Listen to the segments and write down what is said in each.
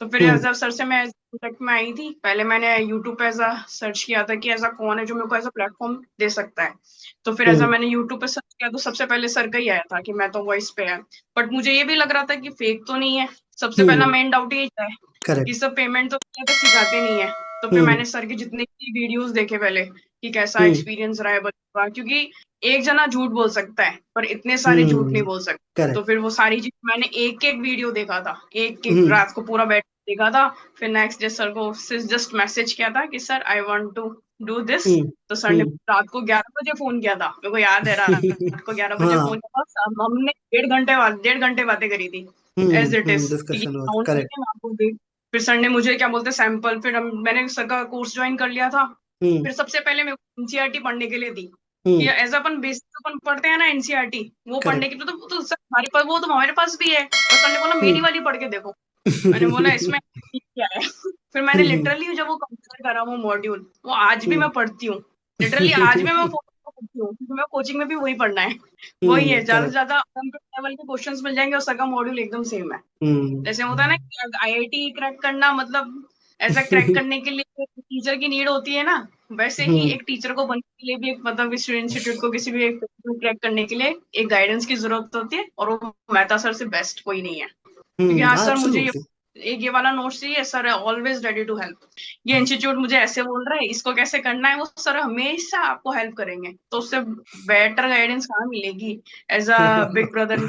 तो फिर हम्म। As sir से मैं कॉन्टेक्ट में आई थी। पहले मैंने यूट्यूब पे ऐसा सर्च किया था कि ऐसा कौन है जो मेरे को ऐसा प्लेटफॉर्म दे सकता है। तो फिर ऐसा हम्म। मैंने यूट्यूब पे सर्च किया तो सबसे पहले सर का ही आया था कि मैं तो वॉइस पे है। बट मुझे ये भी लग रहा था कि फेक तो नहीं है। सबसे पहला हम्म। मेन डाउट ये है कि करेक्ट। सब पेमेंट तो सिखाते नहीं है। तो फिर हम्म। मैंने सर के जितने भी वीडियोस देखे पहले कि कैसा हम्म। एक्सपीरियंस रहा है बच्चों का, क्योंकि एक जना झूठ बोल सकता है पर इतने सारे झूठ नहीं हम्म। बोल सकते। तो करेक्ट। फिर वो सारी चीज मैंने एक एक वीडियो देखा था, एक एक हम्म। रात को पूरा बैठ के देखा था। फिर नेक्स्ट डे सर को जस्ट मैसेज किया था कि sir I want to do this. Hmm. तो सर ने हम्म। रात को 11 बजे फोन किया था, मेरे को याद है रात को 11 बजे हाँ। फोन किया था। हमने 1.5 घंटे बातें करी थी एज इट इज कि ये डिस्कशन हुआ था, साउंड करेक्ट। चाहिए मैं आपको फिर सर ने मुझे क्या बोलते सैंपल, मैंने सर का कोर्स ज्वाइन कर लिया था। हम्म। फिर सबसे पहले मैं एनसीईआरटी पढ़ने के लिए दी कि हम्म। एज अपन बेसिक अपन पढ़ते हैं ना एनसीईआरटी, वो पढ़ने करेक्ट। की तो सर हमारे पास वो तो हमारे पास भी है। और सर ने बोला मेरी हम्म। वाली पढ़ के देखो। मैंने बोला इसमें क्या है? फिर मैंने हम्म। लिटरली जब वो कंप्लीट करा वो मॉड्यूल, वो आज भी मैं हम्म। पढ़ती हूँ। लिटरली आज भी मैं पढ़ती हूँ क्योंकि मैं कोचिंग में भी वही पढ़ना है। वही है, ज्यादा से करेक्ट। ज्यादा कंप्यूटर लेवल के क्वेश्चंस मिल जाएंगे और सर का मॉड्यूल एकदम सेम है। जैसे होता है ना हम्म। कि आईआईटी क्रैक करना मतलब ऐसा क्रैक करने के लिए टीचर की नीड होती है ना, वैसे ही हम्म। एक टीचर को बनने के लिए भी एक मतलब किसी इंस्टीट्यूट को किसी भी एक क्रैक करने के लिए एक गाइडेंस की जरूरत होती है, और वो मेहता सर से बेस्ट कोई नहीं है। क्योंकि हाँ सर मुझे एब्सोल्युटली। ये वाला नोट्स चाहिए, sir always ready to help. ये इंस्टीट्यूट मुझे ऐसे बोल रहा है, इसको कैसे करना है, वो सर हमेशा आपको हेल्प करेंगे। तो उससे बेटर गाइडेंस कहाँ मिलेगी as a big brother.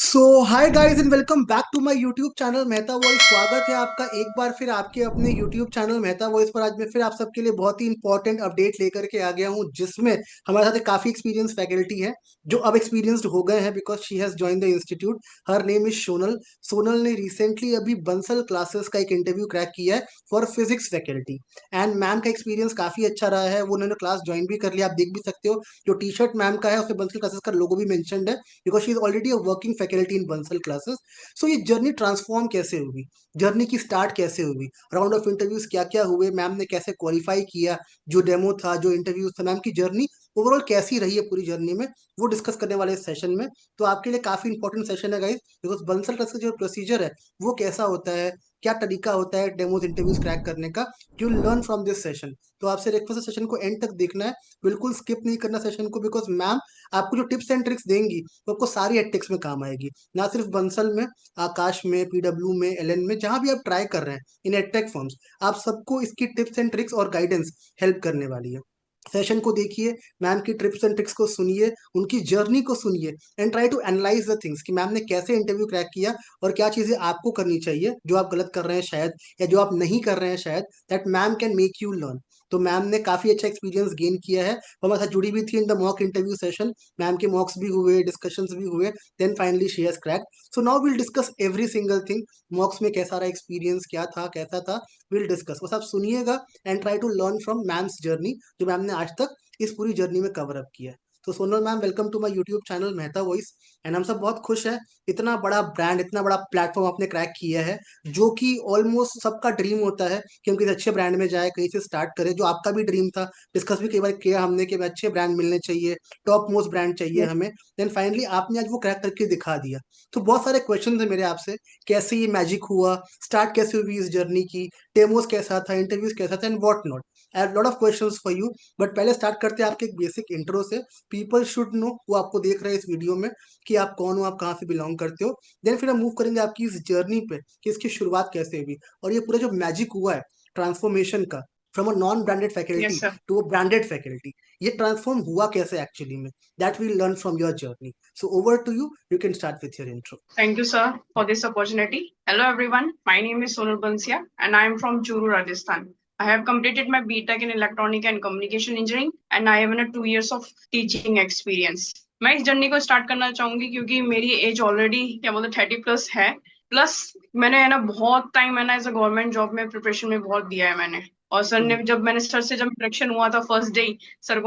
So hi guys and welcome back to my YouTube channel Mehta voice. स्वागत है आपका एक बार फिर आपके अपने यूट्यूब चैनल मेहता वॉइस पर। आज मैं फिर आप सबके लिए बहुत ही इंपॉर्टेंट अपडेट लेकर के आ गया हूं, जिसमें हमारे साथ एक काफी एक्सपीरियंस फैकल्टी है जो अब एक्सपीरियंस्ड हो गए हैं because she has join the institute. Her name is Sonal. Sonal ने रिसेंटली अभी बंसल क्लासेस का एक इंटरव्यू क्रैक किया है for physics faculty. And ma'am का एक्सपीरियंस काफी अच्छा रहा है, वो उन्होंने क्लास ज्वाइन भी कर लिया, आप देख भी सकते हो। जो टी शर्ट मैम का है उसमें बंसल क्लासेस का लोगो भी मेंशनड है because she is already a working faculty in Bansal classes. So ये जर्नी ट्रांसफॉर्म कैसे होगी, जर्नी की स्टार्ट कैसे होगी, राउंड ऑफ इंटरव्यूज क्या क्या हुए, मैम ने कैसे क्वालिफाई किया, जो डेमो था, जो इंटरव्यूज था, मैम की जर्नी ओवरऑल कैसी रही है पूरी जर्नी में, वो डिस्कस करने वाले इस सेशन में। तो आपके लिए काफी इंपॉर्टेंट सेशन है गाइस, बिकॉज बंसल क्लास का जो प्रोसीजर है वो कैसा होता है, क्या तरीका होता है डेमोज इंटरव्यूज क्रैक करने का, you learn from this session. तो आपसे रिक्वेस्ट है सेशन को एंड तक देखना है, बिल्कुल स्किप नहीं करना सेशन को, बिकॉज मैम आपको जो टिप्स एंड ट्रिक्स देंगी वो आपको सारी एटेक्स में काम आएगी, ना सिर्फ बंसल में, आकाश में, पीडब्ल्यू में, एलएन में, जहां भी आप ट्राई कर रहे हैं इन एटेक फॉर्म्स, आप सबको इसकी टिप्स एंड ट्रिक्स और गाइडेंस हेल्प करने वाली है। सेशन को देखिए, मैम की ट्रिप्स एंड ट्रिक्स को सुनिए, उनकी जर्नी को सुनिए, and try to analyze the things कि मैम ने कैसे इंटरव्यू क्रैक किया और क्या चीजें आपको करनी चाहिए जो आप गलत कर रहे हैं शायद, या जो आप नहीं कर रहे हैं शायद, that ma'am can make you learn. तो मैम ने काफी अच्छा एक्सपीरियंस गेन किया है, वो हमारे साथ जुड़ी भी थी in the mock interview session. Ma'am के मॉक्स भी हुए, डिस्कशंस भी हुए, then finally she has crack. So now will discuss every single thing. Mocks में कैसा रहा एक्सपीरियंस, क्या था, कैसा था, विल डिस्कस। बस आप सुनिएगा and try to learn from ma'am's journey, जो मैम ने आज तक इस पूरी जर्नी में कवर अप किया है। तो Sonal ma'am, welcome to my YouTube channel Mehta voice. And हम सब बहुत खुश हैं, इतना बड़ा ब्रांड, इतना बड़ा प्लेटफॉर्म आपने क्रैक किया है, जो कि ऑलमोस्ट सबका ड्रीम होता है कि हम किसी अच्छे ब्रांड में जाए, कहीं से स्टार्ट करें, जो आपका भी ड्रीम था। डिस्कस भी कई बार किया हमने कि अच्छे ब्रांड मिलने चाहिए, टॉप मोस्ट ब्रांड चाहिए हमें। देन फाइनली आपने आज वो क्रैक करके दिखा दिया। तो बहुत सारे क्वेश्चन है मेरे आपसे, कैसे ये मैजिक हुआ, स्टार्ट कैसे हुई इस जर्नी की, डेमोस कैसा था, इंटरव्यूज कैसा था, and what not. I have lot of questions for you, but पहले स्टार्ट करते हैं आपके एक बेसिक इंट्रो से। पीपल शुड नो, वो आपको देख रहे हैं इस वीडियो में, कि आप कौन हो, आप कहाँ से बिलोंग करते हो। देन फिर हम मूव करेंगे आपकी इस जर्नी पे कि इसकी शुरुआत कैसे हुई, और ये पूरा जो मैजिक हुआ है ट्रांसफॉर्मेशन का, from a non branded faculty yes sir. To a branded faculty, ये ट्रांसफॉर्म हुआ कैसे एक्चुअली में, that we learn from your journey. So over to you, you can start with your intro. Thank you, sir, for this opportunity. Hello, everyone. My name is Sonal Bansia, and I am from Churu, Rajasthan. I have completed my BTech in Electronic and Communication Engineering, and I have 2 years of teaching experience. मैं इस journey को start करना चाहूंगी क्योंकि मेरी as already क्या बोलते 30+ है। प्लस मैंने है ना बहुत टाइम है ना एज अ गवर्नमेंट जॉब में प्रिपरेशन में बहुत दिया है मैंने। और सर ने जब मैंने सर से जब इंटरेक्शन हुआ था फर्स्ट डे, सर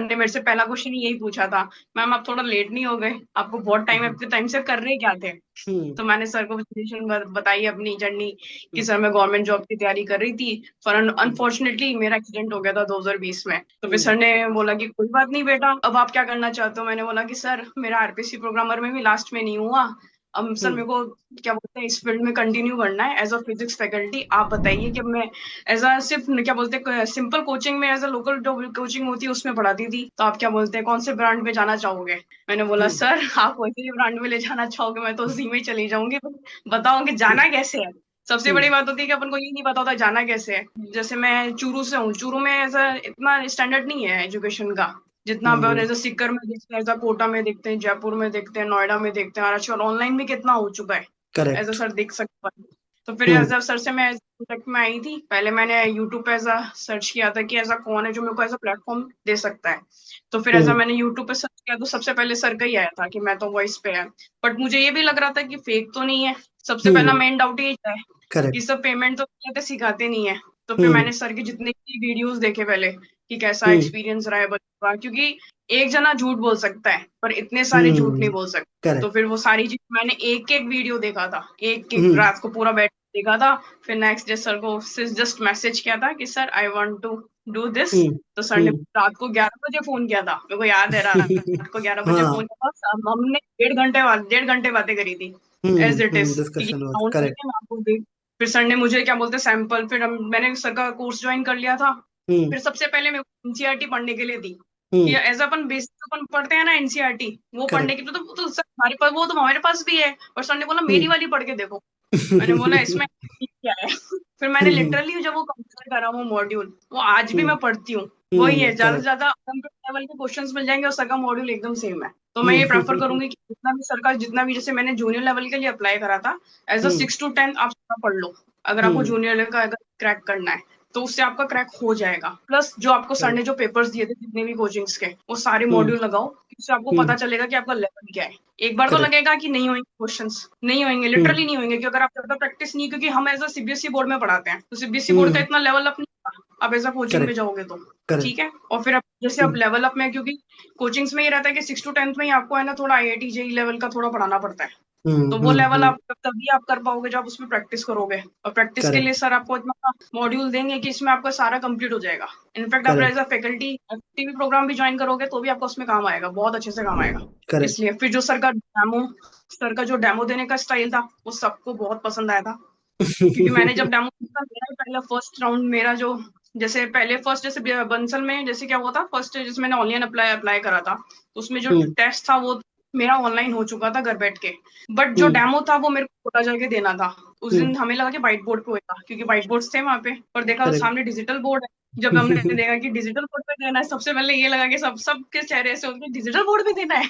ने मेरे से पहला क्वेश्चन यही पूछा था, मैम आप थोड़ा लेट नहीं हो गए, आपको बहुत टाइम है, हम्म अपने टाइम से कर रहे क्या थे? हम्म तो मैंने सर को सिचुएशन बताई अपनी जर्नी कि सर मैं गवर्नमेंट जॉब की तैयारी कर रही थी, पर हम्म अनफॉर्चुनेटली मेरा एक्सीडेंट हो गया था 2020 में। तो फिर हम्म सर ने बोला कि कोई बात नहीं बेटा, अब आप क्या करना चाहते हो? मैंने बोला कि सर मेरा आरपीसी प्रोग्रामर में भी लास्ट में नहीं हुआ, अब सर मेरे हम्म को क्या बोलते हैं इस फील्ड में कंटिन्यू करना है एज अ फिजिक्स फैकल्टी। आप बताइए कि मैं एज अ सिर्फ क्या बोलते हैं सिंपल कोचिंग में, एज अ लोकल जो कोचिंग होती है उसमें पढ़ाती थी, तो आप क्या बोलते हैं कौन से ब्रांड में जाना चाहोगे? मैंने बोला हम्म सर आप वैसे ही ब्रांड में ले जाना चाहोगे मैं तो उसी में ही चली जाऊंगी, तो बताओ कि जाना कैसे है? सबसे बड़ी हम्म बात होती है कि अपन को ये नहीं पता होता जाना कैसे है। जैसे मैं चूरू से हूँ, चूरू में ऐसा इतना स्टैंडर्ड नहीं है एजुकेशन का जितना अपन हम्म ऐसा सीकर में देखते हैं, ऐसा कोटा में देखते हैं, जयपुर में देखते हैं, नोएडा में देखते हैं, और आजकल ऑनलाइन भी कितना हो चुका है, ऐसा करेक्ट। सर देख सकते हैं। तो फिर हम्म ऐसा सर से मैं कॉन्टेक्ट में आई थी, पहले मैंने यूट्यूब पे ऐसा सर्च किया था कि ऐसा कौन है जो मेरे को ऐसा प्लेटफॉर्म दे सकता है। तो फिर ऐसा हम्म मैंने यूट्यूब पे सर्च किया तो सबसे पहले सर का ही आया था कि मैं तो वॉइस पे है। बट मुझे ये भी लग रहा था कि फेक तो नहीं है, सबसे पहला हम्म मेन डाउट ये है कि करेक्ट। सब पेमेंट तो कहते सिखाते नहीं है। तो फिर हम्म मैंने सर के जितने भी वीडियोस देखे पहले कि कैसा हम्म एक्सपीरियंस रहा है बच्चों का, क्योंकि एक जना झूठ बोल सकता है पर इतने सारे झूठ नहीं हम्म बोल सकते। तो करेक्ट। फिर वो सारी चीज मैंने एक एक वीडियो देखा था, एक एक हम्म रात को पूरा बैठ के देखा था। फिर नेक्स्ट डे सर को जस्ट मैसेज किया था कि sir I want to do this. Hmm तो सर ने हम्म रात को 11 बजे फोन किया था, मेरे को याद है रात को 11 बजे हाँ। फोन किया था, हमने 1.5 घंटे बातें करी थी एज इट इज कि ये डिस्कशन हुआ था, साउंड करेक्ट। करके मैं आपको फिर सर ने मुझे क्या बोलते सैंपल, फिर मैंने सर का कोर्स ज्वाइन कर लिया था। हम्म फिर सबसे पहले मैं एनसीईआरटी पढ़ने के लिए दी कि हम्म एज अपन बेसिक अपन पढ़ते हैं ना एनसीईआरटी, वो पढ़ने करेक्ट। की तो सर हमारे पास वो तो हमारे पास भी है, और सर ने बोला मेरी हम्म वाली पढ़ के देखो। मैंने बोला इसमें क्या है? फिर मैंने हम्म लिटरली जब वो कंप्लीट करा वो मॉड्यूल, वो आज भी मैं पढ़ती हूँ। वही है, ज्यादा से करेक्ट। ज्यादा कंप्यूटर लेवल के क्वेश्चंस मिल जाएंगे और सर का मॉड्यूल एकदम सेम है। तो मैं ये प्रेफर हम्म करूंगी कि जितना भी सर का जितना भी, जैसे मैंने जूनियर लेवल के लिए अप्लाई करा था, एज अ हम्म 6 to 10 आप सारा पढ़ लो, अगर आपको हम्म जूनियर लेवल का अगर क्रैक करना है तो उससे आपका क्रैक हो जाएगा। प्लस जो आपको सर ने करेक्ट। जो पेपर्स दिए थे जितने भी कोचिंग्स के, वो सारे हम्म मॉड्यूल लगाओ, इससे आपको पता हम्म चलेगा कि आपका लेवल क्या है। एक बार तो करेक्ट। लगेगा कि नहीं होंगे क्वेश्चंस, नहीं होंगे, लिटरली हम्म नहीं होंगे, क्योंकि अगर आप ज्यादा प्रैक्टिस नहीं, क्योंकि हम एज अ सीबीएसई बोर्ड में पढ़ाते हैं तो सीबीएसई बोर्ड का हम्म इतना लेवल अप नहीं होगा, आप एज अ कोचिंग में करेक्ट। जाओगे तो। करेक्ट। ठीक है, और फिर आप जैसे आप हम्म लेवल अप में, क्योंकि कोचिंग्स में ये रहता है कि 6 to 10 में ही आपको है ना थोड़ा आईआईटी जेई लेवल का थोड़ा पढ़ाना पड़ता है। तो वो लेवल हम्म आप तभी आप कर पाओगे जब आप उसमें प्रैक्टिस करोगे, और प्रैक्टिस के लिए करेक्ट। सर आपको इतना मॉड्यूल देंगे कि इसमें आपका सारा कंप्लीट हो जाएगा। इनफैक्ट आप as correct. A faculty TV program भी ज्वाइन करोगे तो भी आपको उसमें काम आएगा, बहुत अच्छे से काम आएगा। करेक्ट। इसलिए फिर जो सर का जो डेमो देने का स्टाइल था वो सबको बहुत पसंद आया था। क्योंकि मैंने जब डेमो दिया था, मेरा पहला फर्स्ट राउंड मेरा जो, जैसे पहले फर्स्ट जैसे बंसल में जैसे क्या हुआ था, फर्स्ट जैसे मैंने ऑनलाइन अप्लाई अप्लाई करा था, तो उसमें जो हम्म टेस्ट था वो मेरा ऑनलाइन हो चुका था घर बैठ के। बट जो हम्म डेमो था वो मेरे को छोटा जाके देना था। उस हम्म दिन हमें लगा कि व्हाइट बोर्ड पे होगा क्योंकि व्हाइट बोर्ड थे वहां पे, पर देखा तो करेक्ट। सामने डिजिटल बोर्ड है। जब हमने देखा कि डिजिटल बोर्ड पे देना है, सबसे पहले ये लगा कि सबके चेहरे ऐसे होते डिजिटल बोर्ड पे देना है।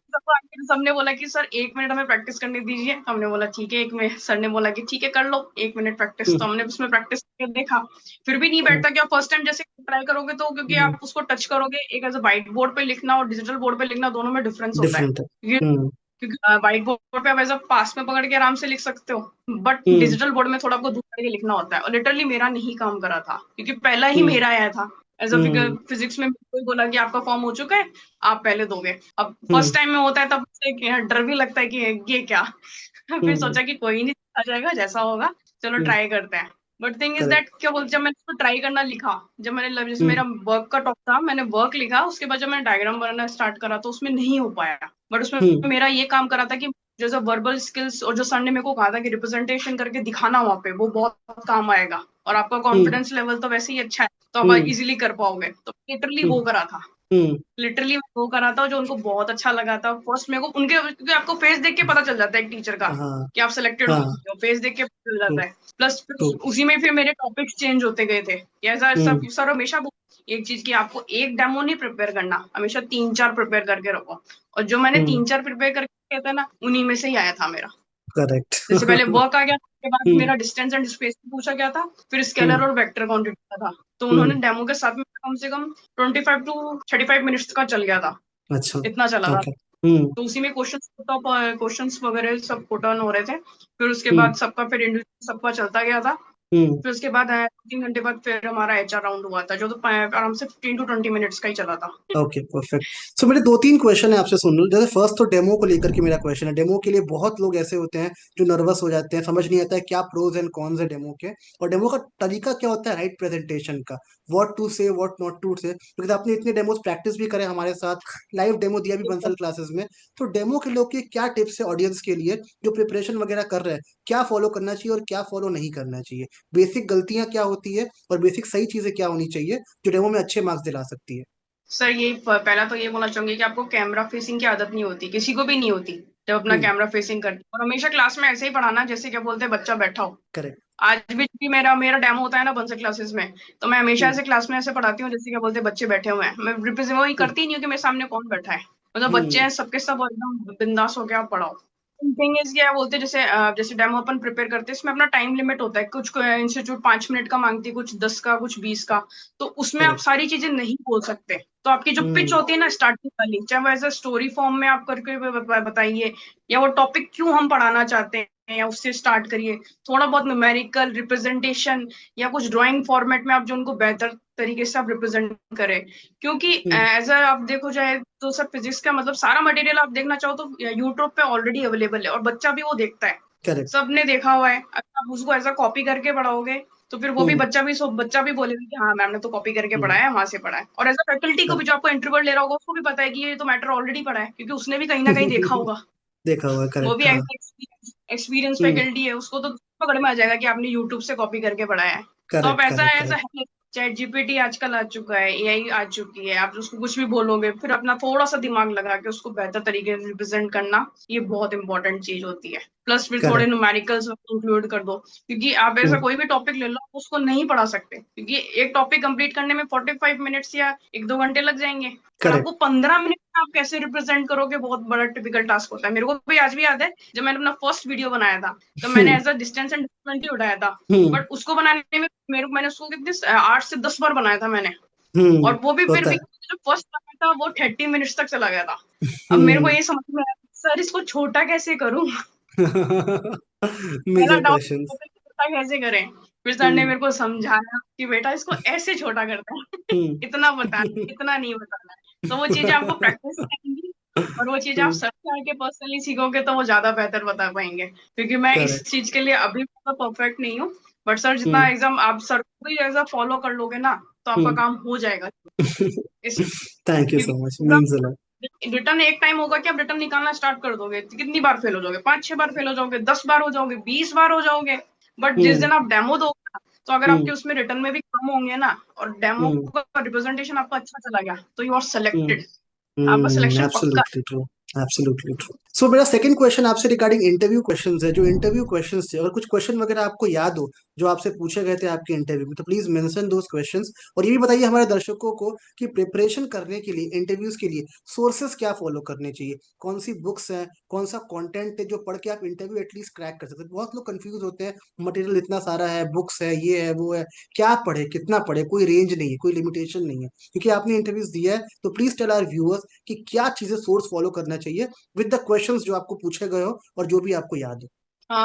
सबको आके सबने बोला कि सर 1 मिनट हमें प्रैक्टिस करने दीजिए, हमने बोला ठीक है 1 मिनट, सर ने बोला कि ठीक है कर लो 1 मिनट प्रैक्टिस, तो हमने उसमें प्रैक्टिस करके देखा। फिर भी नहीं बैठता, क्या फर्स्ट टाइम जैसे ट्राई करोगे तो, क्योंकि आप उसको टच करोगे, एक ऐसे व्हाइट बोर्ड पे लिखना और डिजिटल बोर्ड पे लिखना दोनों में डिफरेंस होता है। डिफरेंट है। क्योंकि हम्म क्योंकि व्हाइट बोर्ड पे आप ऐसा पास में पकड़ के आराम से लिख सकते हो, बट हम्म डिजिटल बोर्ड में थोड़ा आपको दूर करके लिखना होता है, और लिटरली मेरा नहीं काम करा था क्योंकि पहला ही हम्म मेरा आया था। एज अ हम्म फिजिक्स में कोई बोला कि आपका फॉर्म हो चुका है, आप पहले दोगे। अब फर्स्ट हम्म टाइम में होता है तब से डर भी लगता है कि ये क्या। फिर हम्म सोचा कि कोई नहीं, आ जाएगा जैसा होगा, चलो हम्म ट्राई करते हैं। But thing is that correct. क्या बोलते, जब मैंने उसको ट्राई करना लिखा, जब मैंने जैसे हम्म मेरा वर्क का टॉप था, मैंने वर्क लिखा, उसके बाद जब मैंने डायग्राम बनाना स्टार्ट करा तो उसमें नहीं हो पाया। बट उसमें हम्म मेरा ये काम करा था कि जैसे वर्बल स्किल्स, और जो सर ने मेरे को कहा था कि रिप्रेजेंटेशन करके दिखाना वहां पे, वो बहुत काम आएगा, और आपका हम्म कॉन्फिडेंस लेवल तो वैसे ही अच्छा है तो आप हम्म इजीली कर पाओगे, तो लिटरली वो हम्म करा था। हम्म लिटरली वो करा था जो उनको बहुत अच्छा लगा था। फर्स्ट मेरे को उनके, क्योंकि आपको फेस देख के पता चल जाता है एक टीचर का हाँ कि आप सिलेक्टेड हो हाँ चुके हो, फेस देख के पता चल ट्रू जाता है। Plus true. उसी में फिर मेरे टॉपिक्स चेंज होते गए थे कि ऐसा सब हम्म सर हमेशा एक चीज की आपको एक डेमो नहीं प्रिपेयर करना, हमेशा 3-4 प्रिपेयर करके रखो, और जो मैंने हम्म 3-4 प्रिपेयर करके था ना उन्हीं में से ही आया था मेरा। करेक्ट। जैसे पहले वर्क आ गया, उसके बाद हम्म मेरा डिस्टेंस एंड स्पेस पूछा गया था, फिर स्केलर हम्म और वेक्टर क्वांटिटी का था। तो उन्होंने हम्म डेमो के साथ में कम से कम 25 to 35 मिनट्स का चल गया था, अच्छा। इतना चला था। ओके। हम्म तो उसी में क्वेश्चंस वगैरह सब पुट ऑन हो रहे थे। फिर उसके हम्म बाद सबका फिर इंडिविजुअल सबका चलता गया था। हम्म। फिर उसके बाद 3 घंटे बाद फिर हमारा एचआर राउंड हुआ था, जो तो आराम से 15 to 20 मिनट्स का ही चला था। Okay perfect. सो मेरे दो तीन क्वेश्चन है आपसे सुन लो। जैसे फर्स्ट तो डेमो को लेकर के मेरा क्वेश्चन है। डेमो के लिए बहुत लोग ऐसे होते हैं जो नर्वस हो जाते हैं, समझ नहीं आता है क्या प्रोज एंड कॉन्स है डेमो के, और डेमो का तरीका क्या होता है राइट प्रेजेंटेशन का, व्हाट टू से व्हाट नॉट टू से। बिकॉज आपने इतने डेमोज प्रैक्टिस भी करे हमारे साथ, लाइव डेमो दिया भी बंसल क्लासेस में। तो डेमो के लोग के क्या टिप्स है ऑडियंस के लिए जो प्रिपरेशन वगैरह कर रहे हैं, क्या फॉलो करना चाहिए और क्या फॉलो नहीं करना चाहिए, बेसिक गलतियां क्या होती है और बेसिक सही चीजें क्या होनी चाहिए जो डेमो में अच्छे मार्क्स दिला सकती है। सर ये पहला तो ये बोलना चाहूंगी कि आपको कैमरा फेसिंग की आदत नहीं होती, किसी को भी नहीं होती जब अपना हम्म। कैमरा फेसिंग करते हैं। और हमेशा क्लास में ऐसे ही पढ़ाना जैसे क्या बोलते हैं बच्चा बैठा हो। करेक्ट। आज भी मेरा मेरा डेमो होता है ना बंसर क्लासेस में, तो मैं हमेशा हम्म। ऐसे क्लास में ऐसे पढ़ाती हूँ जैसे क्या बोलते हैं बच्चे बैठे हुए हैं। मैं रिप्रेजेंट वही हम्म। करती ही नहीं हूँ कि मेरे सामने कौन बैठा है। मतलब बच्चे हम्म। हैं सबके सब एकदम बिंदास हो के आप पढ़ाओ। थिंग इज क्या बोलते हैं, जैसे डेमो अपन प्रिपेयर करते हैं इसमें अपना टाइम लिमिट होता है। कुछ इंस्टीट्यूट 5 मिनट का मांगती है, कुछ 10 का, कुछ 20 का। तो उसमें आप करेक्ट। सारी चीजें नहीं बोल सकते। तो आपकी जो पिच हम्म। होती है ना स्टार्टिंग वाली, चाहे वो एज स्टोरी फॉर्म में आप करके बताइए, या वो टॉपिक क्यों हम पढ़ाना चाहते हैं या उससे स्टार्ट करिए। थोड़ा बहुत न्यूमेरिकल रिप्रेजेंटेशन या कुछ ड्राइंग फॉर्मेट में आप जो उनको बेहतर तरीके से आप रिप्रेजेंट करें। क्योंकि हम्म। एज अ आप देखो जाए तो सब फिजिक्स का मतलब सारा मटेरियल आप देखना चाहो तो यूट्यूब पे ऑलरेडी अवेलेबल है और बच्चा भी वो देखता है। करेक्ट। सबने देखा हुआ है। अगर आप उसको ऐसा कॉपी करके पढ़ाओगे तो फिर वो भी हम्म। बच्चा भी बोलेगा कि हाँ मैम ने तो कॉपी करके हम्म। पढ़ाया है, वहां से पढ़ा है। और एज अ फैकल्टी को भी करेक्ट। जो आपको इंटरव्यू ले रहा होगा उसको भी पता है कि ये तो मैटर ऑलरेडी पढ़ा है, क्योंकि उसने भी कहीं ना कहीं देखा होगा। देखा हुआ है, वो करेक्ट भी हाँ। एक्सपीरियंस हम्म। फैकल्टी है, उसको तो पकड़ में आ जाएगा कि आपने यूट्यूब से कॉपी करके पढ़ाया है। तो आप करेक्ट ऐसा करेक्ट ऐसा करेक्ट। है, चैट जीपीटी आजकल आ चुका है, एआई आ चुकी है, आप उसको कुछ भी बोलोगे फिर अपना थोड़ा सा दिमाग लगा के उसको बेहतर तरीके से रिप्रेजेंट करना, ये बहुत इंपॉर्टेंट चीज होती है। प्लस फिर थोड़े करेक्ट। न्यूमेरिकल्स इंक्लूड कर दो, क्योंकि आप ऐसा हम्म। कोई भी टॉपिक ले लो आप उसको नहीं पढ़ा सकते, क्योंकि एक टॉपिक कंप्लीट करने में 45 मिनट्स या 1-2 घंटे लग जाएंगे। पर करेक्ट। आपको 15 मिनट में आप कैसे रिप्रेजेंट करोगे, बहुत बड़ा टिपिकल टास्क होता है। मेरे को भी आज भी याद है जब मैंने अपना फर्स्ट वीडियो बनाया था, तो मैंने hmm. As a distance and distance ही उठाया था। हम्म। बट उसको बनाने में मैंने उसको कितने 8 से 10 बार बनाया था मैंने। हम्म। और वो भी फिर होता भी है। जो फर्स्ट बनाया था वो 30 मिनट्स तक चला गया था। अब मेरे को हम्म। ये समझ में आया सर इसको छोटा कैसे करूं। पहला मेजर डाउट क्वेश्चंस। होता है कि छोटा कैसे करें। फिर सर ने हम्म। मेरे को समझाया कि बेटा इसको ऐसे छोटा करता है। इतना बताना, हम्म। इतना नहीं बताना है। तो वो चीजें आपको प्रैक्टिस आएंगी, और वो चीजें आप हम्म। सर से आके पर्सनली सीखोगे तो वो ज्यादा बेहतर बता पाएंगे। क्योंकि मैं इस करेक्ट। चीज के लिए अभी तो परफेक्ट नहीं हूँ। बट सर जितना हम्म। एग्जाम आप सर को भी ऐसा फॉलो कर लोगे ना तो आपका हम्म। काम हो जाएगा। इस थैंक यू क्योंकि सो much, means a lot. Return एक टाइम होगा कि आप रिटर्न निकालना स्टार्ट कर दोगे तो कितनी बार फेल हो जाओगे, 5-6 बार फेल हो जाओगे, 10 बार हो जाओगे, 20 बार हो जाओगे। बट जिस हम्म। दिन आप डेमो दोगे ना, तो अगर आपके हम्म। उसमें रिटर्न में भी कम होंगे ना और डेमो हम्म। का रिप्रेजेंटेशन आपका अच्छा चला गया तो यू आर हम्म। सिलेक्टेड। आपका सिलेक्शन पक्का absolutely true. Absolutely true. So मेरा सेकंड क्वेश्चन आपसे रिगार्डिंग इंटरव्यू क्वेश्चंस है। जो इंटरव्यू क्वेश्चंस थे, अगर कुछ क्वेश्चन वगैरह आपको याद हो जो आपसे पूछे गए थे आपके इंटरव्यू में, तो प्लीज मेंशन दोस क्वेश्चंस। और ये भी बताइए हमारे दर्शकों को कि प्रिपरेशन करने के लिए, इंटरव्यूज के लिए सोर्सेस क्या फॉलो करने चाहिए, कौन सी बुक्स हैं, कौन सा कंटेंट है जो पढ़ के आप इंटरव्यू एटलीस्ट क्रैक कर सकते हैं। बहुत लोग कंफ्यूज होते हैं, मटेरियल इतना सारा है, बुक्स है, ये है वो है, क्या पढ़े कितना पढ़े, कोई रेंज नहीं है, कोई लिमिटेशन नहीं है। क्योंकि आपने इंटरव्यूज दिया है तो प्लीज टेल आवर व्यूअर्स कि क्या चीजें सोर्स फॉलो करना चाहिए विद द क्वेश्चंस जो आपको पूछे गए हो और जो भी आपको याद हो।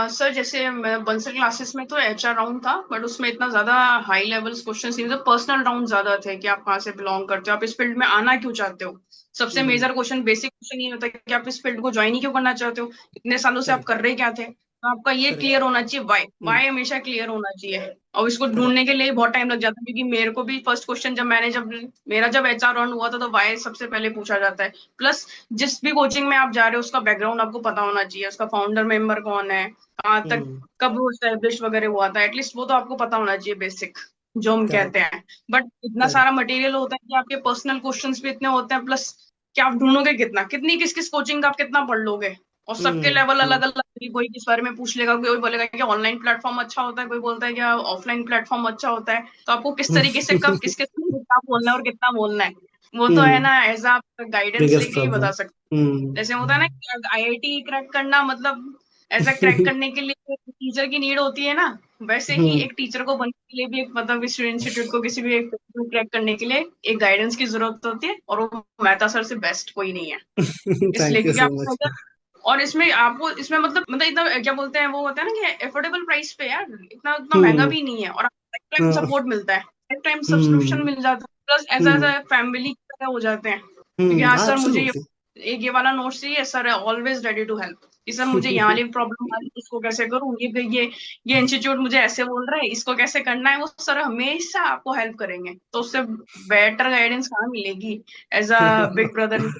सर जैसे बंसल क्लासेस में तो एचआर राउंड था, बट उसमें इतना ज्यादा हाई लेवल क्वेश्चन नहीं थे, पर्सनल राउंड ज्यादा थे कि आप कहाँ से बिलोंग करते हो, आप इस फील्ड में आना क्यों चाहते हो। सबसे हम्म। मेजर क्वेश्चन, बेसिक क्वेश्चन ये होता है कि आप इस फील्ड को ज्वाइन ही क्यों करना चाहते हो, इतने सालों से आप करेक्ट। कर रहे क्या थे। तो आपका ये करेक्ट। क्लियर होना चाहिए, वाई हम्म। वाई हमेशा क्लियर होना चाहिए। और इसको करेक्ट। ढूंढने के लिए बहुत टाइम लग जाता है, क्योंकि मेरे को भी फर्स्ट क्वेश्चन जब मेरा जब एचआर राउंड हुआ था तो वाई सबसे पहले पूछा जाता है। प्लस जिस भी कोचिंग में आप जा रहे हो उसका बैकग्राउंड आपको पता होना चाहिए, उसका फाउंडर मेंबर कौन है, कहाँ तक, हम्म। कब वो स्टैब्लिश वगैरह हुआ था, एटलीस्ट वो तो आपको पता होना चाहिए बेसिक, जो हम करेक्ट। कहते हैं। बट इतना करेक्ट। सारा मटेरियल होता है कि आपके पर्सनल क्वेश्चंस भी इतने होते हैं, प्लस कि आप ढूंढोगे कितना, कितनी किस किस कोचिंग का आप कितना पढ़ लोगे। और सबके हम्म। लेवल हम्म। अलग अलग, कोई किस बारे में पूछ लेगा, कोई बोलेगा कि ऑनलाइन प्लेटफॉर्म अच्छा होता है, कोई बोलता है कि ऑफलाइन प्लेटफॉर्म अच्छा होता है। तो आपको किस तरीके से कब किसके साथ क्या बोलना है और कितना बोलना है, वो तो है हम्म। ना एज आप गाइडेंस बिगेस्ट लेके ही प्रॉब्लम। बता सकते। हम्म। जैसे होता है ना कि आईआईटी क्रैक करना मतलब ऐसा क्रैक करने के लिए टीचर की नीड होती है ना, वैसे ही हम्म। एक टीचर को बनने के लिए भी एक मतलब इस इंस्टीट्यूट को किसी भी एक क्रैक करने के लिए एक गाइडेंस की जरूरत होती है, और वो मेहता सर से बेस्ट कोई नहीं है। इसलिए थैंक यू क्योंकि सो आपको मच। और इसमें आपको इसमें मतलब इतना क्या बोलते हैं, वो होता है ना कि एफोर्डेबल प्राइस पे यार, इतना उतना महंगा हम्म। भी नहीं है, और लाइफ टाइम हाँ। सपोर्ट मिलता है, लाइफ टाइम सब्सक्रिप्शन हम्म। मिल जाता है, plus as as hmm. A family की तरह हो जाते हैं, क्योंकि हाँ हाँ, सर मुझे एब्सोल्युटली। एक ये वाला नोट चाहिए, sir always ready to help, कि सर मुझे यहाँ वाली प्रॉब्लम आ रही है, इसको कैसे करूँ, ये इंस्टीट्यूट मुझे ऐसे बोल रहा है, इसको कैसे करना है, वो सर हमेशा आपको हेल्प करेंगे, तो उससे बेटर गाइडेंस कहाँ मिलेगी as a big brother.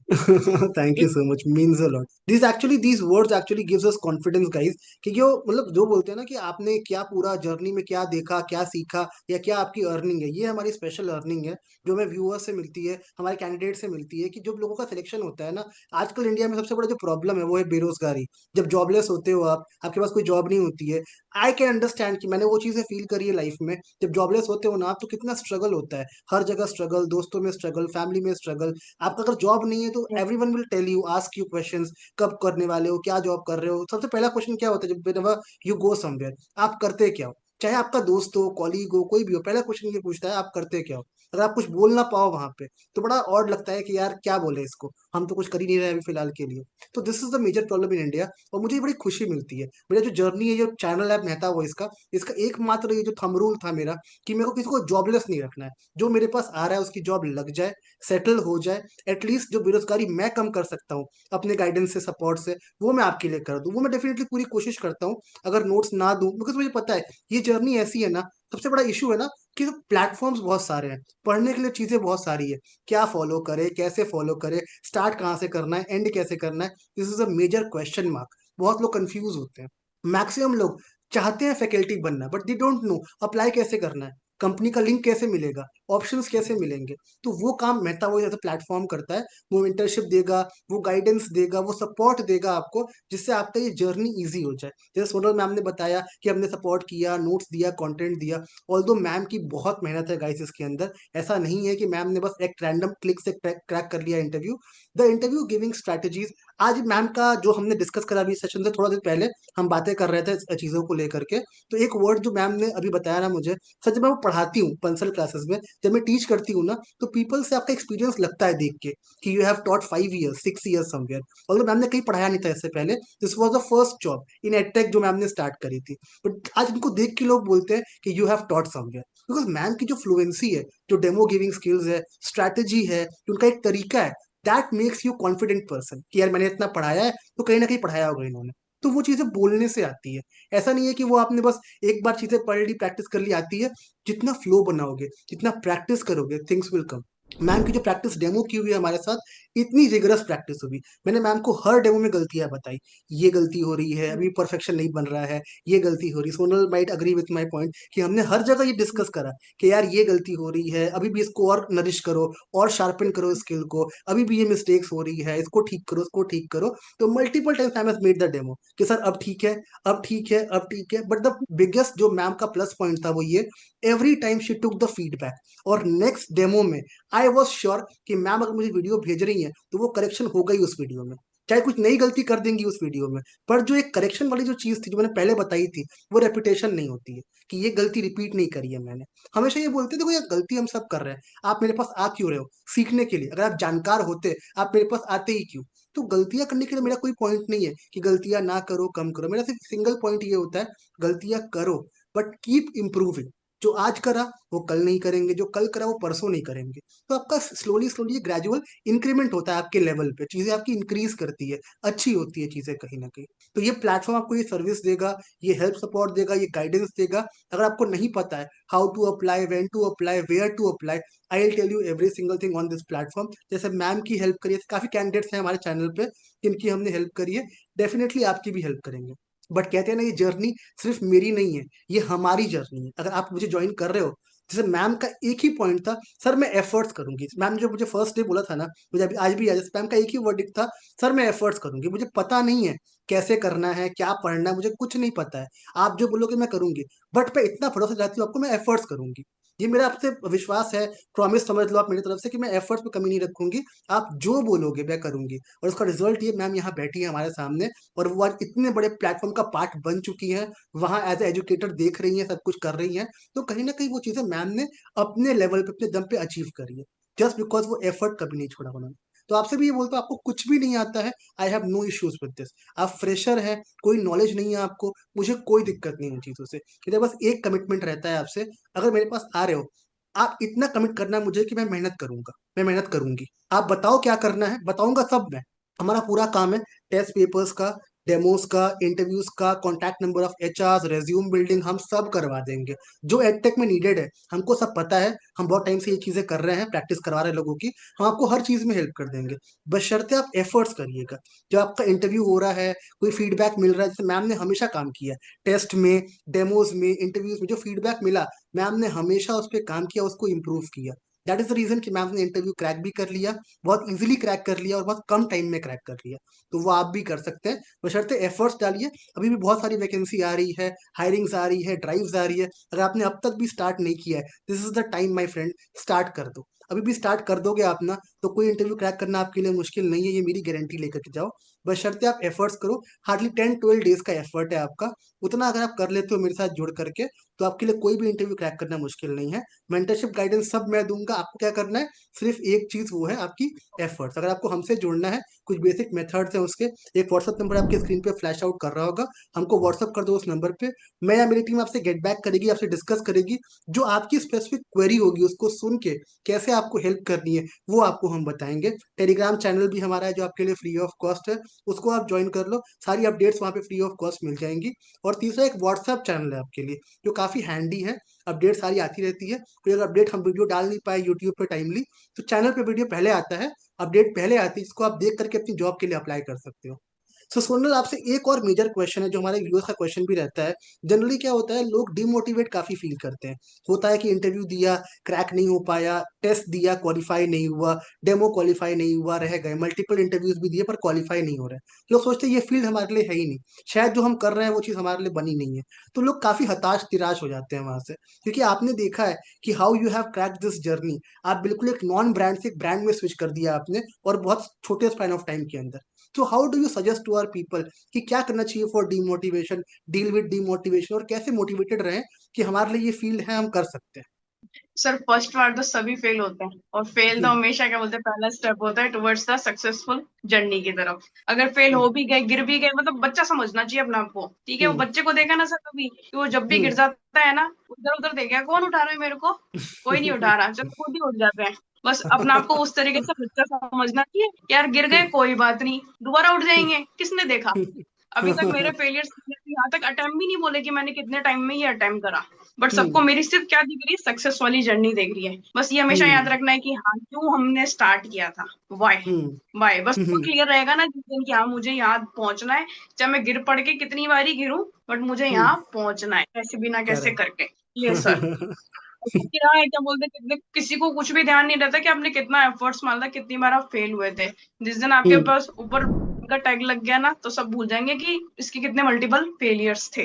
Thank you so much, means a lot. This actually these words actually gives us confidence guys, कि जो मतलब जो बोलते हैं ना कि आपने क्या पूरा जर्नी में क्या देखा, क्या सीखा, या क्या आपकी अर्निंग है, ये हमारी स्पेशल अर्निंग है जो हमें व्यूअर्स से मिलती है, हमारे कैंडिडेट से मिलती है। कि जब लोगों का सिलेक्शन होता है ना, आजकल इंडिया में सबसे बड़ा जो प्रॉब्लम है वो है बेरोजगारी। जब जॉबलेस होते हो आप, आपके पास कोई जॉब नहीं होती है। आई कैन अंडरस्टैंड, कि मैंने वो चीजें फील करी है लाइफ में। जब जॉबलेस होते हो ना आप, तो कितना स्ट्रगल होता है, हर जगह स्ट्रगल, दोस्तों में स्ट्रगल, फैमिली में स्ट्रगल। आपका अगर जॉब नहीं है तो everyone will tell you, ask you questions, कब करने वाले हो, क्या जॉब कर रहे हो। सबसे पहला क्वेश्चन क्या होता है जब whenever यू गो समवेयर, आप करते क्या हो। चाहे आपका दोस्त हो, कॉलीग हो, कोई भी हो, पहला क्वेश्चन ये पूछता है आप करते क्या हो। अगर आप कुछ बोल ना पाओ वहां पे, तो बड़ा ऑड लगता है कि यार क्या बोले इसको, हम तो कुछ कर ही नहीं रहे अभी फिलहाल के लिए। तो this is the major problem in India. और मुझे बड़ी खुशी मिलती है, मेरा जो जर्नी है, जो चैनल है मेहता वो इसका एकमात्र ये जो थंब रूल था मेरा, कि मेरे को किसी को जॉबलेस नहीं रखना है। जो मेरे पास आ रहा है उसकी जॉब लग जाए, सेटल हो जाए। एटलीस्ट जो बेरोजगारी मैं कम कर सकता हूँ अपने गाइडेंस से, सपोर्ट से, वो मैं आपके लिए कर दूं। वो मैं डेफिनेटली पूरी कोशिश करता हूँ। अगर नोट्स ना दूं, बिकॉज मुझे पता है ये जर्नी ऐसी है ना। सबसे बड़ा इशू है ना, कि प्लेटफॉर्म्स बहुत सारे हैं, पढ़ने के लिए चीजें बहुत सारी है। क्या फॉलो करे, कैसे फॉलो करे, स्टार्ट कहाँ से करना है, एंड कैसे करना है, this is a major question mark. बहुत लोग कंफ्यूज होते हैं। मैक्सिमम लोग चाहते हैं फैकल्टी बनना, but they don't know apply कैसे करना है, कंपनी का लिंक कैसे मिलेगा, ऑप्शंस कैसे मिलेंगे। तो वो काम मेहता वो एज प्लेटफॉर्म करता है। वो इंटर्नशिप देगा, वो गाइडेंस देगा, वो सपोर्ट देगा आपको, जिससे आपका ये जर्नी इजी हो जाए। जैसे सोनल मैम ने बताया कि हमने सपोर्ट किया, नोट्स दिया, कंटेंट दिया। ऑल्दो मैम की बहुत मेहनत है गाइस इसके अंदर। ऐसा नहीं है कि मैम ने बस एक रैंडम क्लिक से क्रैक कर लिया interview. The interview giving strategies, आज मैम का जो हमने डिस्कस करा अभी सेशन से थोड़ा देर पहले, हम बातें कर रहे थे चीजों को लेकर के। तो एक वर्ड जो मैम ने अभी बताया ना मुझे, सच में, मैं वो पढ़ाती हूँ पंसल क्लासेस में, जब मैं टीच करती हूँ ना, तो पीपल से आपका एक्सपीरियंस लगता है देख के, कि you have taught 5 years 6 years somewhere. और मैम ने कहीं पढ़ाया नहीं था इससे पहले, this was the first job in edtech जो मैम ने स्टार्ट करी थी। बट आज इनको देख के लोग बोलते हैं कि you have taught somewhere, because ma'am की जो फ्लुएंसी है, जो डेमो गिविंग स्किल्स है, स्ट्रैटेजी है, उनका एक तरीका है, that makes you confident person, कि यार मैंने इतना पढ़ाया है, तो कहीं ना कहीं पढ़ाया होगा इन्होंने। तो वो चीजें बोलने से आती है। ऐसा नहीं है कि वो आपने बस एक बार चीजें पढ़ ली, प्रैक्टिस कर ली, आती है। जितना फ्लो बनाओगे, जितना प्रैक्टिस करोगे, थिंग्स विल कम। मैम की जो प्रैक्टिस डेमो की हुई है हमारे साथ, इतनी रिगरस प्रैक्टिस हुई। मैंने मैम को हर डेमो में गलतियां बताई, ये गलती हो रही है, अभी परफेक्शन नहीं बन रहा है, ये गलती हो रही। Sonal might agree with my point, कि हमने हर जगह ये डिस्कस करा कि यार ये गलती हो रही है, अभी भी इसको और नरिश करो, और शार्पन करो स्किल को, अभी भी ये मिस्टेक्स हो रही है, इसको ठीक करो, इसको ठीक करो। तो multiple times I have made the demo, कि सर अब ठीक है, अब ठीक है, अब ठीक है। बट द बिगेस्ट जो मैम का प्लस पॉइंट था वो ये, every time she took the feedback. और नेक्स्ट डेमो में आई वॉज श्योर कि मैम अगर मुझे वीडियो भेज रही है, तो वो करेक्शन होगा ही उस वीडियो में। चाहे कुछ नई गलती कर देंगी उस वीडियो में, पर जो एक करेक्शन वाली जो चीज थी, जो मैंने पहले बताई थी, वो रेपुटेशन नहीं होती है, कि ये गलती रिपीट नहीं करी है मैंने। हमेशा ये बोलते थे, देखो ये गलती हम सब कर रहे हैं, आप मेरे पास आ क्यों रहे हो, सीखने के लिए। अगर आप जानकार होते, आप मेरे पास आते ही क्यों। तो गलतियां करने के लिए मेरा कोई पॉइंट नहीं है कि गलतियां ना करो, कम करो। मेरा सिर्फ सिंगल पॉइंट ये होता है, गलतियां करो, बट कीप इम्प्रूविंग। जो आज करा वो कल नहीं करेंगे, जो कल करा वो परसों नहीं करेंगे। तो आपका स्लोली स्लोली ग्रेजुअल इंक्रीमेंट होता है आपके लेवल पे, चीजें आपकी इंक्रीज करती है, अच्छी होती है चीजें कहीं ना कहीं। तो ये प्लेटफॉर्म आपको ये सर्विस देगा, ये हेल्प सपोर्ट देगा, ये गाइडेंस देगा। अगर आपको नहीं पता है how to apply, when to apply, where to apply, I will tell you every single thing on this platform. जैसे मैम की हेल्प करिए, काफी कैंडिडेट्स हैं हमारे चैनल पे जिनकी हमने हेल्प करी है, डेफिनेटली आपकी भी हेल्प करेंगे। बट कहते हैं ना, ये जर्नी सिर्फ मेरी नहीं है, ये हमारी जर्नी है। अगर आप मुझे ज्वाइन कर रहे हो, जैसे मैम का एक ही पॉइंट था, सर मैं एफर्ट्स करूंगी। मैम ने जो मुझे फर्स्ट डे बोला था ना, मुझे अभी आज भी याद है, मैम का एक ही वर्डिक्ट था, सर मैं एफर्ट्स करूंगी। मुझे पता नहीं है कैसे करना है, क्या पढ़ना है, मुझे कुछ नहीं पता है। आप जो बोलोगे मैं करूंगी, बट मैं इतना भरोसा चाहती हूँ आपको, मैं एफर्ट्स करूंगी। ये मेरा आपसे विश्वास है, प्रॉमिस समझ लो आप मेरी तरफ से, कि मैं एफर्ट्स पे कमी नहीं रखूंगी। आप जो बोलोगे मैं करूंगी। और उसका रिजल्ट ये, मैम यहाँ बैठी है हमारे सामने, और वो आज इतने बड़े प्लेटफॉर्म का पार्ट बन चुकी हैं, वहां एज एजुकेटर देख रही हैं, सब कुछ कर रही हैं। तो कहीं ना कहीं वो चीजें मैम ने अपने लेवल पे, अपने दम पे अचीव करी है, जस्ट बिकॉज वो एफर्ट कभी नहीं छोड़ा उन्होंने। तो आपसे भी ये बोलता हूँ, आपको कुछ भी नहीं आता है, I have no issues with this. आप फ्रेशर है, कोई नॉलेज नहीं है आपको, मुझे कोई दिक्कत नहीं उन चीजों से। मेरे बस एक कमिटमेंट रहता है आपसे, अगर मेरे पास आ रहे हो, आप इतना कमिट करना मुझे कि मैं मेहनत करूंगा, मैं मेहनत करूंगी। आप बताओ क्या करना है, बताऊंगा सब मैं। हमारा पूरा काम है टेस्ट पेपर्स का, डेमोस का, इंटरव्यूज का, contact number of HR, resume building, हम सब करवा देंगे जो एडटेक में नीडेड है। हमको सब पता है, हम बहुत टाइम से ये चीजें कर रहे हैं, प्रैक्टिस करवा रहे हैं लोगों की। हम आपको हर चीज में हेल्प कर देंगे, बशर्ते आप एफर्ट्स करिएगा। जब आपका इंटरव्यू हो रहा है, कोई फीडबैक मिल रहा है, जैसे मैम ने हमेशा काम किया है टेस्ट में, डेमोज में, इंटरव्यूज में, जो फीडबैक मिला मैम ने हमेशा उस पर काम किया, उसको इम्प्रूव किया। दैट इज द रीजन कि मैम ने इंटरव्यू क्रैक भी कर लिया, बहुत इजीली क्रैक कर लिया और बहुत कम टाइम में क्रैक कर लिया। तो वो आप भी कर सकते हैं, बशर्ते एफर्ट्स डालिए। अभी भी बहुत सारी वैकेंसी आ रही है, हायरिंग्स आ रही है, ड्राइव्स आ रही है। अगर आपने अब तक भी स्टार्ट नहीं किया है, this is the time my friend, start कर दो। अभी भी स्टार्ट कर दोगे आप ना, तो कोई इंटरव्यू क्रैक करना आपके लिए मुश्किल नहीं है, ये मेरी गारंटी लेकर के जाओ। बशर्ते आप एफर्ट्स करो, हार्डली 10-12 डेज का एफर्ट है आपका। उतना अगर आप कर लेते हो मेरे साथ जुड़ करके, तो आपके लिए कोई भी इंटरव्यू क्रैक करना मुश्किल नहीं है। मेंटरशिप गाइडेंस सब मैं दूंगा, आपको क्या करना है, सिर्फ एक चीज, वो है आपकी एफर्ट्स। अगर आपको हमसे जुड़ना है, कुछ बेसिक मेथड्स है उसके, एक व्हाट्सअप नंबर आपके स्क्रीन पे फ्लैश आउट कर रहा होगा, हमको व्हाट्सअप कर दो उस नंबर पे। मैं या मेरी टीम आपसे गेट बैक करेगी, आपसे डिस्कस करेगी, जो आपकी स्पेसिफिक क्वेरी होगी उसको सुन के कैसे आपको हेल्प करनी है वो आपको हम बताएंगे। टेलीग्राम चैनल भी हमारा है जो आपके लिए फ्री ऑफ कॉस्ट है, उसको आप ज्वाइन कर लो, सारी अपडेट्स वहाँ पे फ्री ऑफ कॉस्ट मिल जाएंगी। और तीसरा एक व्हाट्सएप चैनल है आपके लिए, जो काफी हैंडी है, अपडेट सारी आती रहती है। कोई अगर अपडेट हम वीडियो डाल नहीं पाए यूट्यूब पे टाइमली, तो चैनल पे वीडियो पहले आता है, अपडेट पहले आती है, जिसको आप देख करके अपनी जॉब के लिए अप्लाई कर सकते हो। सो सोनल, आपसे एक और मेजर क्वेश्चन है जो हमारे व्यूअर्स का क्वेश्चन भी रहता है। जनरली क्या होता है, लोग डिमोटिवेट काफी फील करते हैं। होता है कि इंटरव्यू दिया, क्रैक नहीं हो पाया, टेस्ट दिया, क्वालिफाई नहीं हुआ, डेमो क्वालिफाई नहीं हुआ, रह गए, मल्टीपल इंटरव्यूज भी दिए पर क्वालिफाई नहीं हो रहे। लोग सोचते हैं ये फील्ड हमारे लिए है ही नहीं, शायद जो हम कर रहे हैं वो चीज हमारे लिए बनी नहीं है। तो लोग काफी हताश निराश हो जाते हैं वहां से, क्योंकि आपने देखा है कि how you have crack this journey. आप बिल्कुल एक नॉन ब्रांड से एक ब्रांड में स्विच कर दिया आपने, और बहुत छोटे स्पैन ऑफ टाइम के अंदर। तो how do you suggest to our people कि क्या करना चाहिए for demotivation, deal with demotivation, और कैसे मोटिवेटेड रहें कि हमारे लिए ये फील्ड है, हम कर सकते हैं। सर फर्स्ट बार तो सभी फेल होते हैं, और फेल तो हम्म, हमेशा क्या बोलते हैं, पहला स्टेप होता है टुवर्ड्स द सक्सेसफुल जर्नी की तरफ। अगर फेल हम्म, हो भी गए, गिर भी गए, मतलब बच्चा समझना चाहिए अपने आप को, ठीक है। वो हम्म, बच्चे को देखा ना सर, कभी कि वो जब भी गिर हम्म, जाता है ना, उधर उधर देखेगा कौन उठा रहा है मेरे को, कोई नहीं उठा रहा, चलो खुद ही उठ जाते हैं। बस अपने आप को उस तरीके से बच्चा समझना चाहिए कि यार गिर गए कोई बात नहीं, दोबारा उठ जाएंगे, किसने देखा। अभी तक मेरे फेलियर्स यहाँ तक अटेम्प्ट भी नहीं बोले कि मैंने कितने टाइम में ये अटेम्प्ट करा, बट सबको हम्म, मेरी सिर्फ क्या दिख रही है, सक्सेस वाली जर्नी दिख रही है। बस ये हमेशा याद हम्म, रखना है कि हाँ, क्यों हमने स्टार्ट किया था, वाई। हम्म, वाई बस वो हम्म, क्लियर रहेगा ना जिस दिन कि हाँ मुझे यहाँ पहुंचना है, चाहे मैं गिर पड़ के कितनी बारी गिरूं, बट मुझे यहाँ हम्म, पहुंचना है, कैसे बिना कैसे करेक्ट। करके। ये सर क्या है, क्या बोलते हैं, कितने किसी को कुछ भी ध्यान नहीं रहता कि आपने कितना एफर्ट्स मारा, कितनी बार आप फेल हुए थे। जिस दिन आपके हम्म, पास ऊपर का टैग लग गया ना, तो सब भूल जाएंगे कि इसके कितने मल्टीपल फेलियर्स थे।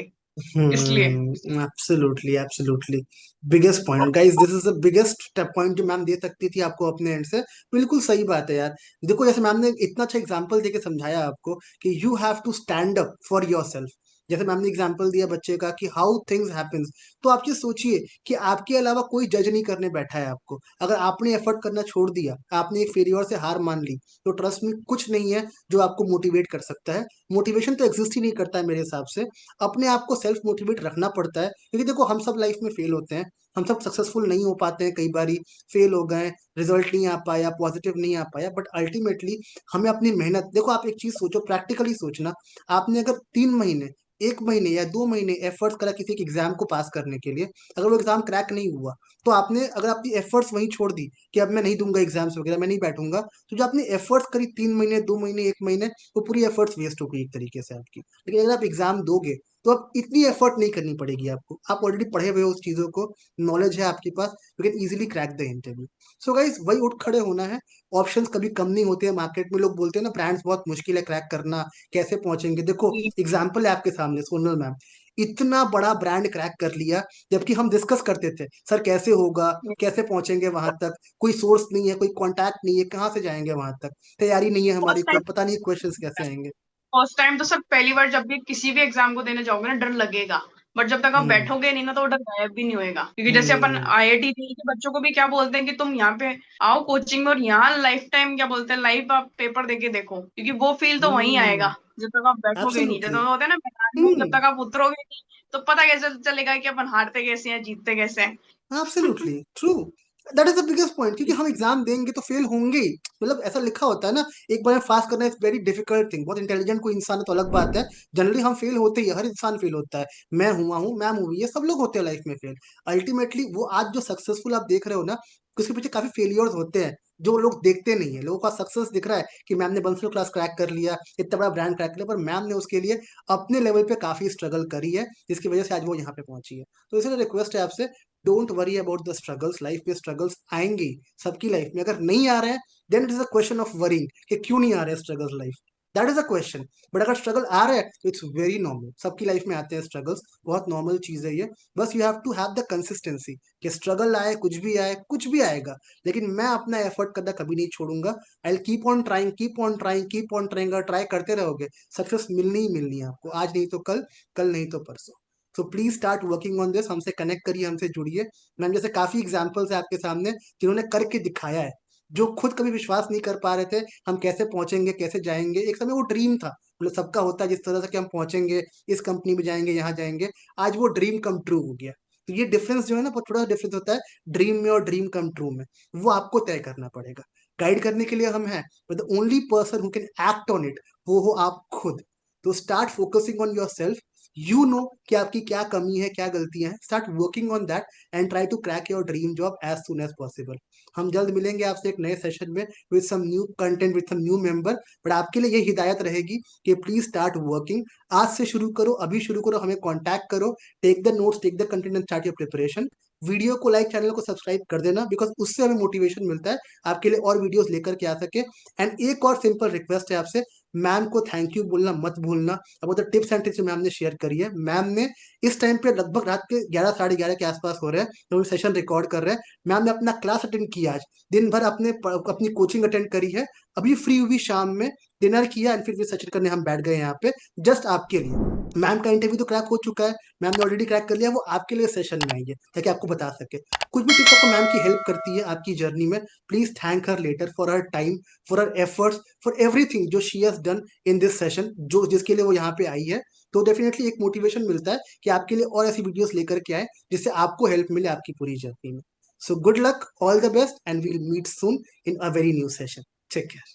इसलिए absolutely, absolutely. Biggest point guys, this is the biggest point जो मैम दे सकती थी आपको अपने एंड से। बिल्कुल सही बात है यार। देखो, जैसे मैम ने इतना अच्छा एग्जांपल देके समझाया आपको कि you have to stand up for yourself. जैसे मैम ने एग्जांपल दिया बच्चे का कि हाउ थिंग्स हैपेंस, तो आप ये सोचिए कि आपके अलावा कोई जज नहीं करने बैठा है आपको। अगर आपने एफर्ट करना छोड़ दिया, आपने एक फेलियर से हार मान ली, तो ट्रस्ट में कुछ नहीं है जो आपको मोटिवेट कर सकता है। मोटिवेशन तो एग्जिस्ट ही नहीं करता है मेरे हिसाब से। अपने आप को सेल्फ मोटिवेट रखना पड़ता है, क्योंकि देखो हम सब लाइफ में फेल होते हैं, हम सब सक्सेसफुल नहीं हो पाते हैं, कई बारी फेल हो गए, रिजल्ट नहीं आ पाया, पॉजिटिव नहीं आ पाया, बट अल्टीमेटली हमें अपनी मेहनत, देखो आप एक चीज सोचो, प्रैक्टिकली सोचना। आपने अगर 3 महीने, 1 महीने या 2 महीने एफर्ट्स करा किसी के एग्जाम को पास करने के लिए, अगर वो एग्जाम क्रैक नहीं हुआ, तो आपने अगर अपनी एफर्ट्स वहीं छोड़ दी कि अब मैं नहीं दूंगा एग्जाम्स वगैरह, मैं नहीं बैठूंगा, तो जो आपने एफर्ट्स करी 3 महीने, 2 महीने, 1 महीने, वो पूरी एफर्ट्स वेस्ट हो गई एक तरीके से आपकी। लेकिन अगर आप एग्जाम दोगे, तो अब इतनी एफर्ट नहीं करनी पड़ेगी आपको, आप ऑलरेडी पढ़े हुए हो उस चीजों को, नॉलेज है आपके पास, you can easily crack the interview. So guys, वही उठ खड़े होना है। ऑप्शंस कभी कम नहीं होते हैं मार्केट में। लोग बोलते हैं ना ब्रांड्स बहुत मुश्किल है क्रैक करना, कैसे पहुंचेंगे, देखो एग्जाम्पल है आपके सामने, सोनल मैम इतना बड़ा ब्रांड क्रैक कर लिया, जबकि हम डिस्कस करते थे सर कैसे होगा, कैसे पहुंचेंगे वहां तक, कोई सोर्स नहीं है, कोई कांटेक्ट नहीं है, कहाँ से जाएंगे वहां तक, तैयारी नहीं है हमारी, फर्स्ट टाइम कोई पता नहीं क्वेश्चंस कैसे आएंगे। फर्स्ट टाइम तो सर पहली बार जब भी किसी भी एग्जाम को देने जाओगे ना, डर लगेगा। बट जब तक आप हम्म। बैठोगे नहीं ना तो वो डर गायब भी नहीं होएगा। क्योंकि जैसे अपन हम्म। आईआईटी के बच्चों को भी क्या बोलते हैं कि तुम यहाँ पे आओ कोचिंग में, और यहाँ लाइफ टाइम क्या बोलते हैं, लाइव आप पेपर देके देखो, क्योंकि वो फील तो वहीं हम्म। आएगा जब तक आप बैठोगे नहीं। जैसे एब्सोल्युटली। वो होता है ना मैदान में, जब हम्म। तक आप उतरोगे नहीं तो पता कैसे चलेगा कि अपन हारते कैसे हैं, जीतते कैसे हैं। Absolutely true. That is the biggest point, क्योंकि हम एग्जाम देंगे तो फेल होंगे ही। मतलब ऐसा लिखा होता है ना, एक बार में पास करना इज वेरी डिफिकल्ट थिंग। बहुत इंटेलिजेंट कोई इंसान है तो अलग बात है, जनरली हम फेल होते ही हैं, हर इंसान फेल होता है। मैं हुआ हूँ, मैम हुई है, सब लोग होते हैं लाइफ में फेल। अल्टीमेटली वो आज जो सक्सेसफुल आप देख रहे हो ना, उसके पीछे काफी फेलियर्स होते हैं जो लोग देखते नहीं है। लोगों का सक्सेस दिख रहा है कि मैम ने बंसलो क्लास क्रैक कर लिया, इतना बड़ा ब्रांड क्रैक कर लिया, पर मैम ने उसके लिए अपने लेवल पे काफी स्ट्रगल करी है, जिसकी वजह से आज वो यहाँ पे पहुंची है। तो इसलिए रिक्वेस्ट है आपसे, don't worry about the struggles. Life में स्ट्रगल्स आएंगे ही, सबकी लाइफ में। अगर नहीं आ रहे हैं then it is a question of worrying कि क्यों नहीं आ रहे struggles life, that is a question. But अगर स्ट्रगल आ रहे हैं तो इट्स वेरी नॉर्मल, सबकी लाइफ में आते हैं स्ट्रगल्स, बहुत नॉर्मल चीज है ये। बस you have to have the consistency कि स्ट्रगल आए, कुछ भी आए, कुछ भी आएगा, लेकिन मैं अपना एफर्ट करना कभी नहीं छोड़ूंगा। I keep on trying, keep on trying, keep on trying. अगर ट्राई करते रहोगे सक्सेस मिलनी ही मिलनी है आपको, आज नहीं तो कल, कल नहीं तो परसों। So please start working on this. हमसे कनेक्ट करिए, हमसे जुड़िए। मैम जैसे काफी एग्जाम्पल्स है आपके सामने जिन्होंने करके दिखाया है, जो खुद कभी विश्वास नहीं कर पा रहे थे हम कैसे पहुंचेंगे, कैसे जाएंगे। एक समय वो ड्रीम था, मतलब सबका होता है जिस तरह से कि हम पहुंचेंगे, इस कंपनी में जाएंगे, यहाँ जाएंगे। आज वो ड्रीम कम ट्रू हो गया। तो ये डिफरेंस जो है ना, बहुत थोड़ा डिफरेंस होता है ड्रीम में और ड्रीम कम ट्रू में। वो आपको तय करना पड़ेगा। गाइड करने के लिए हम हैं, but the only person who can act on it वो हो आप खुद। तो start focusing on yourself. You know कि आपकी क्या कमी है, क्या गलतियां हैं। Start working on that and try to crack your dream job as soon as possible. हम जल्द मिलेंगे आपसे एक नए सेशन में with some new content, with some new member. But आपके लिए ये हिदायत रहेगी कि प्लीज स्टार्ट वर्किंग। आज से शुरू करो, अभी शुरू करो, हमें कॉन्टैक्ट करो। Take the notes, take the content and start your preparation. Video को लाइक, चैनल को सब्सक्राइब कर देना, बिकॉज उससे हमें मोटिवेशन मिलता है आपके लिए और वीडियोस लेकर के आ सके। एंड एक और सिंपल रिक्वेस्ट है आपसे, मैम को थैंक यू बोलना मत भूलना। अब वो टिप्स एंड ट्रिक्स जो मैम ने शेयर करी है, मैम ने इस टाइम पे लगभग रात के 11 साढ़े 11 के आसपास हो रहे हैं तो हम सेशन रिकॉर्ड कर रहे हैं। मैम ने अपना क्लास अटेंड किया आज, दिन भर अपनी कोचिंग अटेंड करी है, अभी फ्री हुई शाम में, डिनर किया एंड फिर सेशन करने हम बैठ गए यहाँ पे जस्ट आपके लिए। मैम का इंटरव्यू तो क्रैक हो चुका है, मैम ने ऑलरेडी क्रैक कर लिया, वो आपके लिए सेशन में आई है ताकि आपको बता सके। कुछ भी टिप्स आपको मैम की हेल्प करती है आपकी जर्नी में, please thank her later for her time, for her efforts, for everything जो she has done in this session, जो जिसके लिए वो यहाँ पे आई है। तो डेफिनेटली एक मोटिवेशन मिलता है कि आपके लिए और ऐसी वीडियोस लेकर के आए जिससे आपको हेल्प मिले आपकी पूरी जर्नी में। So good luck, all the best and we'll meet soon in a very new session. Take care.